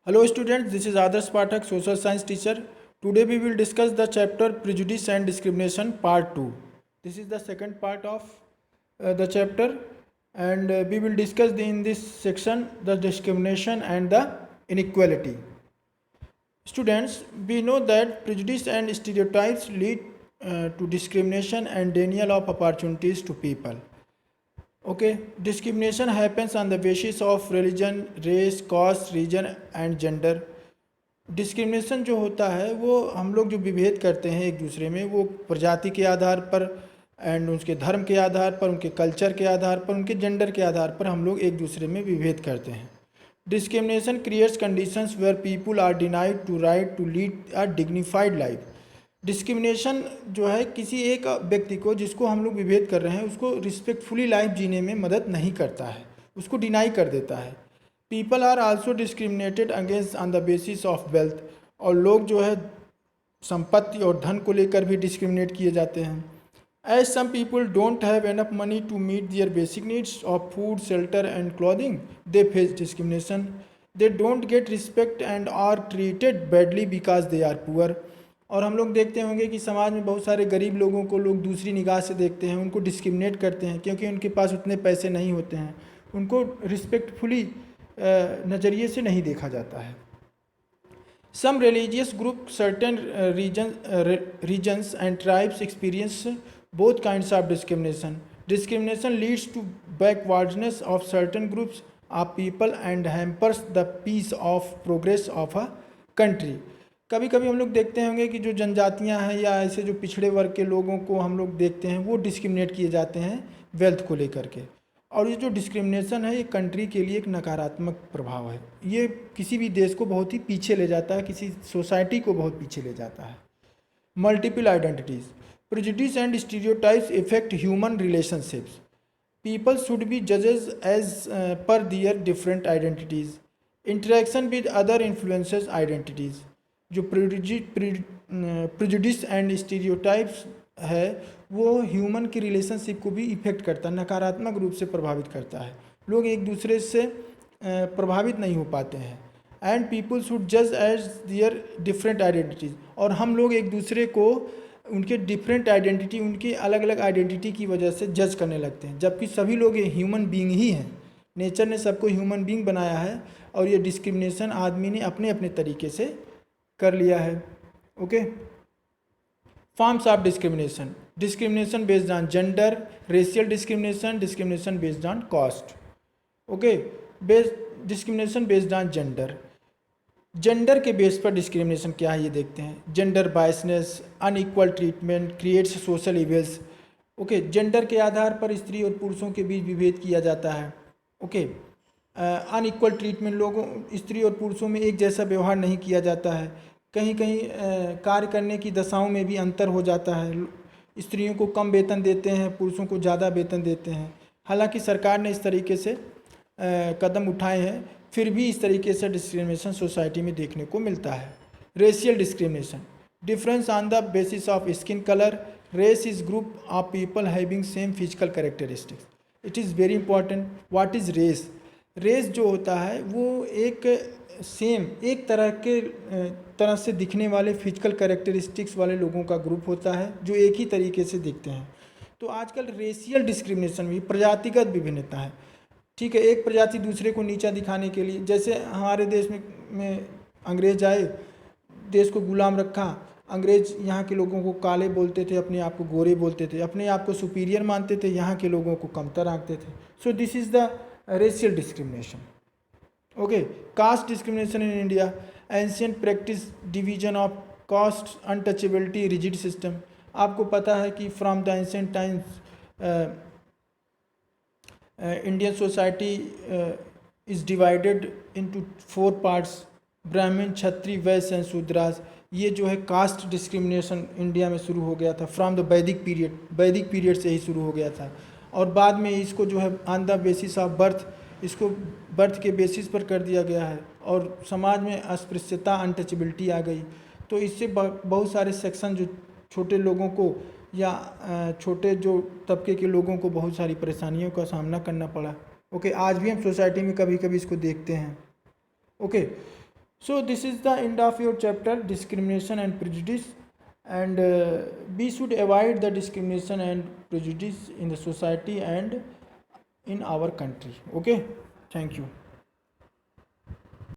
Hello students, this is Adarsh Pathak, social science teacher. Today we will discuss the chapter Prejudice and Discrimination part 2. This is the second part of the chapter, and we will discuss in this section the discrimination and the inequality. Students, we know that prejudice and stereotypes lead to discrimination and denial of opportunities to people. Okay, discrimination happens on the basis of religion, race, caste, region and gender. Discrimination जो होता है वो हम लोग जो विभेद करते हैं एक दूसरे में, वो प्रजाति के आधार पर एंड उसके धर्म के आधार पर, उनके कल्चर के आधार पर, उनके जेंडर के आधार पर हम लोग एक दूसरे में विभेद करते हैं. Discrimination creates conditions where people are denied to right to lead a dignified life. Discrimination जो है किसी एक व्यक्ति को जिसको हम लोग विभेद कर रहे हैं उसको रिस्पेक्टफुली लाइफ जीने में मदद नहीं करता है, उसको डिनाई कर देता है. People are also discriminated against on the basis of wealth. और लोग जो है संपत्ति और धन को लेकर भी डिस्क्रिमिनेट किए जाते हैं. As some people don't have enough money to meet their basic needs of food, shelter and clothing, they face discrimination. They don't get respect and are treated badly because they are poor. और हम लोग देखते होंगे कि समाज में बहुत सारे गरीब लोगों को लोग दूसरी निगाह से देखते हैं, उनको डिस्क्रिमिनेट करते हैं क्योंकि उनके पास उतने पैसे नहीं होते हैं, उनको रिस्पेक्टफुली नज़रिए से नहीं देखा जाता है. Some religious group certain regions and tribes experience both kinds of discrimination. Discrimination leads to backwardness of certain groups of people and hampers the peace of progress of a country. कभी कभी हम लोग देखते होंगे कि जो जनजातियां हैं या ऐसे जो पिछड़े वर्ग के लोगों को हम लोग देखते हैं वो डिस्क्रिमिनेट किए जाते हैं वेल्थ को लेकर के. और ये जो डिस्क्रिमिनेशन है ये कंट्री के लिए एक नकारात्मक प्रभाव है. ये किसी भी देश को बहुत ही पीछे ले जाता है, किसी सोसाइटी को बहुत पीछे ले जाता है. Multiple identities. Prejudice and stereotypes effect human relationships. People should be जजेस as per their different identities. Interaction with other influences identities. जो प्रेजुडिस एंड स्टीरियोटाइप्स है वो ह्यूमन की रिलेशनशिप को भी इफेक्ट करता है, नकारात्मक रूप से प्रभावित करता है. लोग एक दूसरे से प्रभावित नहीं हो पाते हैं. एंड पीपल शुड जज एज दियर डिफरेंट आइडेंटिटीज़. और हम लोग एक दूसरे को उनके डिफरेंट आइडेंटिटी, उनकी अलग अलग आइडेंटिटी की वजह से जज करने लगते हैं, जबकि सभी लोग ये ह्यूमन बीइंग ही हैं. नेचर ने सबको ह्यूमन बीइंग बनाया है और ये डिस्क्रिमिनेशन आदमी ने अपने अपने तरीके से कर लिया है. Okay, forms of discrimination. Discrimination based on gender, racial discrimination, discrimination based on caste. Okay, discrimination based on gender. Gender के बेस पर डिस्क्रिमिनेशन क्या है ये देखते हैं. Gender biasness, unequal treatment creates social इवेल्स. Okay, gender के आधार पर स्त्री और पुरुषों के बीच विभेद किया जाता है. ओके, अनइक्वल ट्रीटमेंट, लोगों स्त्री और पुरुषों में एक जैसा व्यवहार नहीं किया जाता है. कहीं कहीं कार्य करने की दशाओं में भी अंतर हो जाता है. स्त्रियों को कम वेतन देते हैं, पुरुषों को ज़्यादा वेतन देते हैं. हालांकि सरकार ने इस तरीके से कदम उठाए हैं, फिर भी इस तरीके से डिस्क्रिमिनेशन सोसाइटी में देखने को मिलता है. Racial discrimination. Difference on the basis of skin colour. Race is group of people having same physical characteristics. It is very important. What is race? Race जो होता है वो एक सेम, एक तरह से दिखने वाले फिजिकल कैरेक्टरिस्टिक्स वाले लोगों का ग्रुप होता है जो एक ही तरीके से दिखते हैं. तो आजकल रेशियल डिस्क्रिमिनेशन भी प्रजातिगत विभिन्नता है. ठीक है, एक प्रजाति दूसरे को नीचा दिखाने के लिए, जैसे हमारे देश में अंग्रेज आए, देश को गुलाम रखा. अंग्रेज यहाँ के लोगों को काले बोलते थे, अपने आप को गोरे बोलते थे, अपने आप को सुपीरियर मानते थे, यहाँ के लोगों को कमतर आंकते थे. So this is the racial discrimination. Okay, caste discrimination in India. Ancient practice division of caste, untouchability, rigid system. आपको पता है कि from the ancient times Indian society is divided into 4 parts: ब्राह्मण, क्षत्रिय, वैश्य एंड शूद्रास. ये जो है कास्ट डिस्क्रिमिनेशन इंडिया में शुरू हो गया था फ्रॉम द वैदिक पीरियड से ही शुरू हो गया था. और बाद में इसको जो है on the basis of birth, इसको बर्थ के बेसिस पर कर दिया गया है और समाज में अस्पृश्यता, अनटचेबिलिटी आ गई. तो इससे बहुत सारे सेक्शन जो छोटे लोगों को या छोटे जो तबके के लोगों को बहुत सारी परेशानियों का सामना करना पड़ा. ओके, आज भी हम सोसाइटी में कभी कभी इसको देखते हैं. Okay, So this is the end of your chapter, discrimination and prejudice, and we should avoid the discrimination and prejudice in the society and in our country. Okay, thank you.